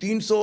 300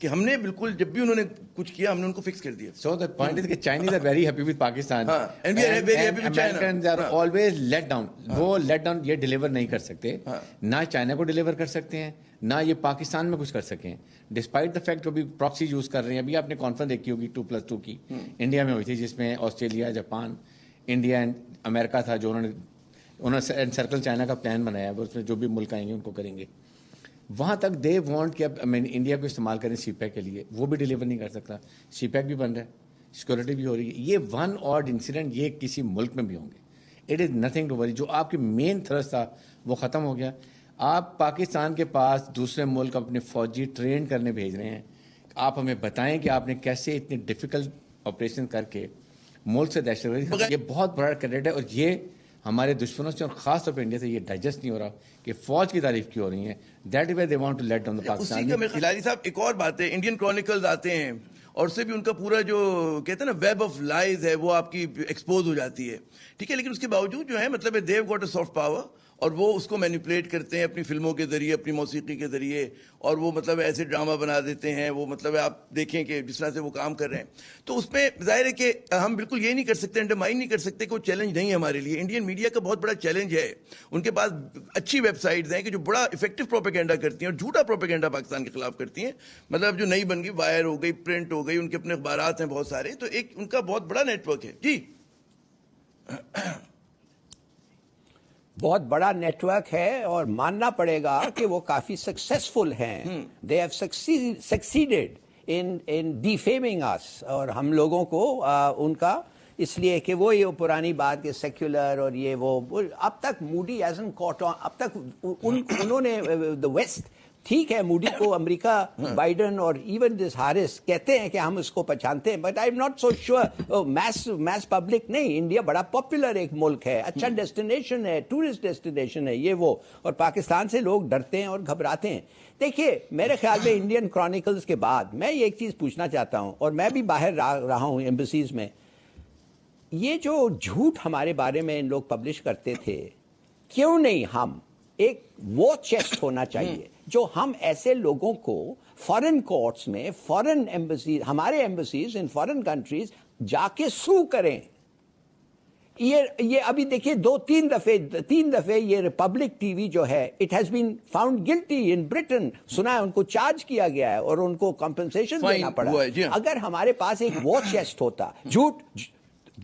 کہ ہم نے بالکل جب بھی انہوں نے کچھ کیا ہم نے ان کو فکس کر دیا. So the point is کہ Chinese are very happy with Pakistan. And we are very happy with China. Americans are always let down. وہ let down یہ ڈیلیور نہیں کر سکتے, نہ چائنا کو ڈیلیور کر سکتے ہیں, نہ یہ پاکستان میں کچھ کر سکیں, ڈسپائٹ دا فیکٹ جو بھی پراکسی یوز کر رہے ہیں. ابھی آپ نے کانفرنس دیکھی ہوگی 2+2 کی انڈیا میں ہوئی تھی, جس میں آسٹریلیا, جاپان, انڈیا اینڈ امریکہ تھا, جو انہوں نے انسرکل چائنا کا پلان بنایا ہے, اس میں جو بھی ملک آئیں گے ان کو کریں گے. وہاں تک دے وانٹ کہ اب انڈیا کو استعمال کریں سی پیک کے لیے, وہ بھی ڈیلیور نہیں کر سکتا. سی پیک بھی بن رہا ہے, سیکورٹی بھی ہو رہی ہے. یہ ون آڈ انسیڈنٹ یہ کسی ملک میں بھی ہوں گے. It is nothing to worry. جو آپ کی مین تھرسٹ تھا وہ ختم ہو گیا. آپ پاکستان کے پاس دوسرے ملک اپنے فوجی ٹرین کرنے بھیج رہے ہیں. آپ ہمیں بتائیں کہ آپ نے کیسے اتنے ڈیفیکلٹ آپریشن کر کے ملک سے دہشت گردی, یہ بہت بڑا کریڈٹ ہے. اور یہ ہمارے دشمنوں سے اور خاص طور پہ انڈیا سے یہ ڈائجسٹ نہیں ہو رہا کہ فوج کی تعریف کی ہو رہی ہے. That is why they want to let down Pakistan. اسی کا میں ہلاری صاحب ایک اور بات ہے, انڈین کرونیکلز آتے ہیں اور اس سے بھی ان کا پورا جو کہتے ہیں نا ویب آف لائز ہے وہ آپ کی ایکسپوز ہو جاتی ہے, ٹھیک ہے. لیکن اس کے باوجود جو ہے مطلب they've got a soft power, اور وہ اس کو مینیپولیٹ کرتے ہیں اپنی فلموں کے ذریعے, اپنی موسیقی کے ذریعے, اور وہ مطلب ایسے ڈرامہ بنا دیتے ہیں. وہ مطلب آپ دیکھیں کہ جس طرح سے وہ کام کر رہے ہیں, تو اس میں ظاہر ہے کہ ہم بالکل یہ نہیں کر سکتے, انڈرمائن نہیں کر سکتے کہ وہ چیلنج نہیں ہے ہمارے لیے. انڈین میڈیا کا بہت بڑا چیلنج ہے. ان کے پاس اچھی ویب سائٹس ہیں کہ جو بڑا افیکٹو پروپیگنڈا کرتی ہیں, اور جھوٹا پروپیگنڈا پاکستان کے خلاف کرتی ہیں. مطلب جو نئی بن گئی, وائر ہو گئی, پرنٹ ہو گئی, ان کے اپنے اخبارات ہیں بہت سارے, تو ایک ان کا بہت بڑا نیٹ ورک ہے. جی بہت بڑا نیٹ ورک ہے, اور ماننا پڑے گا کہ وہ کافی سکسیسفل ہیں. دے ہیو سکسیڈیڈ ان ڈیفیمنگ اس, اور ہم لوگوں کو ان کا اس لیے کہ وہ یہ پرانی بات کہ سیکولر اور یہ وہ اب تک موڈی ایزن کاٹ آن, اب تک انہوں نے دا ویسٹ, ٹھیک ہے موڈی کو امریکہ, بائیڈن اور ایون دس ہارس کہتے ہیں کہ ہم اس کو پہچانتے ہیں, but I am not so sure mass public نہیں. انڈیا بڑا پاپولر ایک ملک ہے, اچھا ڈیسٹینیشن ہے, ٹورسٹ ڈیسٹینیشن ہے یہ وہ, اور پاکستان سے لوگ ڈرتے ہیں اور گھبراتے ہیں. دیکھیے میرے خیال میں انڈین کرونیکلز کے بعد میں یہ ایک چیز پوچھنا چاہتا ہوں, اور میں بھی باہر رہا ہوں ایمبیسیز میں, یہ جو جھوٹ ہمارے بارے میں ان لوگ پبلش کرتے تھے, کیوں نہیں ہم ایک وہ چیسٹ ہونا چاہیے جو ہم ایسے لوگوں کو فارن کورٹس میں, فارن ایمبیسیز, ہمارے ایمبیسیز ان فارن کنٹریز جا کے سو کریں. یہ ابھی دیکھیے 3 دفعے یہ ریپبلک ٹی وی جو ہے, it has been found guilty in Britain, سنا ہے ان کو چارج کیا گیا ہے اور ان کو کمپنسیشن دینا پڑا. اگر ہمارے پاس ایک وہ چیسٹ ہوتا,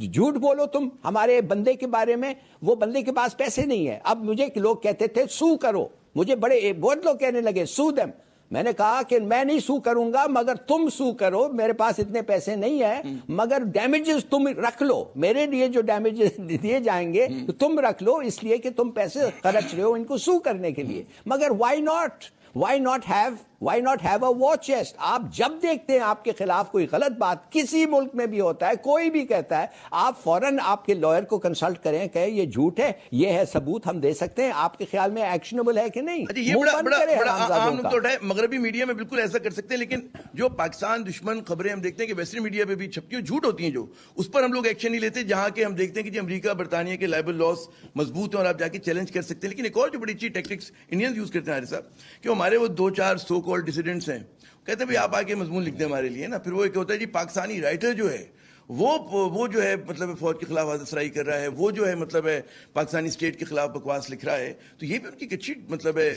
جھوٹ بولو تم ہمارے بندے کے بارے میں, وہ بندے کے پاس پیسے نہیں ہے. اب مجھے لوگ کہتے تھے سو کرو, مجھے بہت لوگ کہنے لگے سو دیم. میں نے کہا کہ میں نہیں سو کروں گا مگر تم سو کرو, میرے پاس اتنے پیسے نہیں ہیں, مگر ڈیمیجز تم رکھ لو, میرے لیے جو ڈیمیجز دیے جائیں گے تم رکھ لو, اس لیے کہ تم پیسے خرچ رہے ہو ان کو سو کرنے کے لیے. مگر why not have a watch chest. آپ جب دیکھتے ہیں آپ کے خلاف کوئی غلط بات کسی ملک میں بھی ہوتا ہے, کوئی بھی کہتا ہے, آپ فوراً آپ کے لائر کو کنسلٹ کریں کہ یہ جھوٹ ہے, یہ ہے ثبوت, ہم دے سکتے ہیں. آپ کے خیال میں ایکشنیبل ہے کہ نہیں؟ یہ بڑا عام نقطہ ہے. مغربی میڈیا میں بالکل ایسا کر سکتے ہیں, لیکن جو پاکستان دشمن خبریں ہم دیکھتے ہیں کہ ویسٹرن میڈیا پہ بھی چھپتی ہیں, جھوٹ ہوتی ہیں, جو اس پر ہم لوگ ایکشن نہیں لیتے. جہاں کہ ہم دیکھتے ہیں کہ جی امریکہ برطانیہ کے لائبل لاس مضبوط ہیں اور آپ جا کے چیلنج کر سکتے ہیں. لیکن ایک اور جو بڑی اچھی ٹیکٹکس انڈینز یوز کرتے ہیں ہمارے صاحب, کہ ہمارے وہ 2-4 سو کالڈ ڈیسیڈنٹس ہیں, کہتے ہیں بھائی آپ آگے مضمون لکھ دیں ہمارے لیے نا. پھر وہ ایک ہوتا ہے جی پاکستانی رائٹر جو ہے وہ جو ہے مطلب فوج کے خلاف حادثہ سرائی کر رہا ہے, وہ جو ہے مطلب ہے پاکستانی اسٹیٹ کے خلاف بکواس لکھ رہا ہے. تو یہ بھی ان کی اچھی مطلب ہے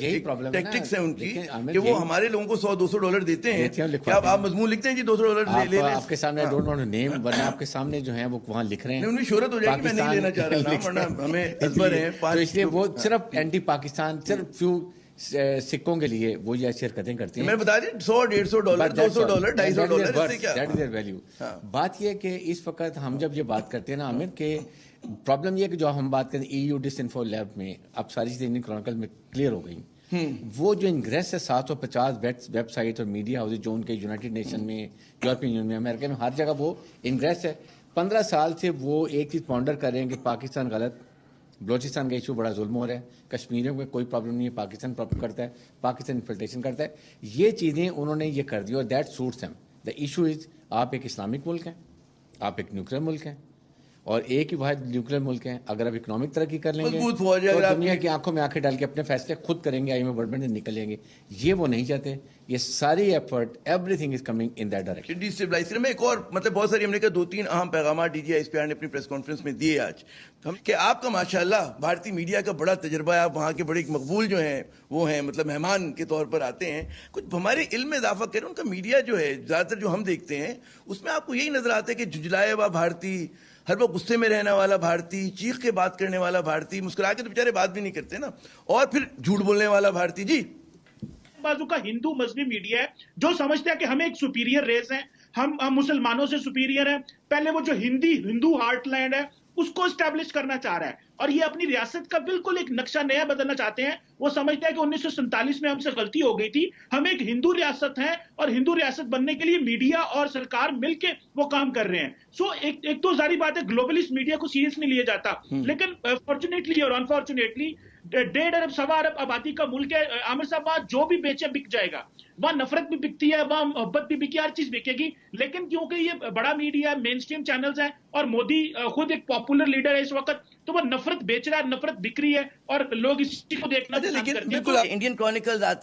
ٹیکٹکس ہیں ان کی, کہ وہ ہمارے لوگوں کو $100-200 دیتے ہیں کہ آپ مضمون لکھتے ہیں جی $200 لے لیں. آپ کے سامنے ڈونٹ وانٹ ٹو نیم, ورنہ آپ کے سامنے جو ہیں وہ وہاں لکھ رہے ہیں, ان کی شہرت ہو جائے گی, میں نہیں لینا چاہ رہا نا, ورنہ ہمیں ازبر ہیں. تو اس لیے وہ صرف اینٹی پاکستان, صرف فیو سکوں کے لیے وہ یہ ایسی حرکتیں کرتی ہیں. میں بتا دیں $100-150 $200 $250. بات یہ کہ اس وقت ہم جب یہ بات کرتے ہیں نا عامر, کہ پرابلم یہ کہ جو ہم بات کرتے ہیں EU ڈس انفو لیب میں, اب ساری چیزیں انڈین کرونیکل میں کلیئر ہو گئی. وہ جو انگریس ہے 750 ویب سائٹ اور میڈیا ہاؤس جو ان کے یونائٹڈ نیشن میں, یورپین یونین میں, امریکہ میں, ہر جگہ وہ انگریس ہے. 15 سال سے وہ ایک چیز پونڈر کر رہے ہیں کہ پاکستان غلط, بلوچستان کا ایشو بڑا ظلم ہو رہا ہے, کشمیریوں میں کوئی پرابلم نہیں ہے, پاکستان پرابلم کرتا ہے, پاکستان انفلٹریشن کرتا ہے. یہ چیزیں انہوں نے یہ کر دی اور دیٹ سوٹس ہم. دا ایشو از آپ ایک اسلامک ملک ہیں, آپ ایک نیوکلیر ملک ہیں, اور ایک ہی واحد نیوکلیر ملک ہیں. اگر آپ اکنامک ترقی کر لیں گے مضبوط فوج ہے، تو اگر آپ دنیا کی آنکھوں میں آنکھیں ڈال کے اپنے فیصلے خود کریں گے, آئی ایم ایف ورلڈ میں نکل جائیں گے. یہ وہ نہیں چاہتے. یہ ساری effort every thing is coming in that direction. Destabilise کرنے میں ایک اور مطلب بہت ساری ہم نے کہا 2-3 اہم پیغامات D G I S P R نے اپنی پریس کانفرنس میں دیے آج کہ آپ کا ماشاءاللہ بھارتی میڈیا کا بڑا تجربہ ہے. آپ وہاں کے بڑے مقبول جو ہیں وہ ہیں, مطلب مہمان کے طور پر آتے ہیں. کچھ ہمارے علم میں اضافہ کریں. ان کا میڈیا جو ہے زیادہ تر جو ہم دیکھتے ہیں اس میں آپ کو یہی نظر آتا ہے کہ جھجلائے ہوا بھارتی, ہر وقت غصے میں رہنے والا بھارتی, چیخ کے بات کرنے والا بھارتی, مسکرا کے تو بیچارے بات بھی نہیں کرتے نا, اور پھر جھوٹ بولنے والا بھارتی. جی بازو کا ہندو مذہبی میڈیا ہے جو سمجھتا ہے کہ ہم ایک سپیریئر ریس ہیں, ہم مسلمانوں سے سپیریئر ہیں. پہلے وہ جو ہندو ہارٹ لینڈ ہے اس کو اسٹیبلش کرنا چاہ رہا ہے, اور یہ اپنی ریاست کا بالکل ایک نقشہ نیا بدلنا چاہتے ہیں. وہ سمجھتا ہے کہ 1947 میں ہم سے غلطی ہو گئی تھی, ہم ایک ہندو ریاست ہیں اور ہندو ریاست بننے کے لیے میڈیا اور سرکار مل کے وہ کام کر رہے ہیں. سو ایک تو ظاہری بات ہے گلوبلسٹ میڈیا کو سیریس نہیں لیا جاتا, لیکن فارچونیٹلی اور انفارچونیٹلی 1.5 ارب 1.25 ارب آبادی کا ملک ہے عامر صاحب. وہاں جو بھی بیچے بک جائے گا, وہاں نفرت بھی بکتی ہے, وہاں محبت بھی بکی, ہر چیز بکے گی. لیکن کیونکہ یہ بڑا میڈیا ہے, مین سٹریم چینلز ہیں, اور مودی خود ایک پاپولر لیڈر ہے اس وقت, تو وہ نفرت بیچ رہا ہے, نفرت بک رہی ہے, اور لوگ اسی کو دیکھنا پسند کرتے ہیں. بالکل انڈین کرونیکلز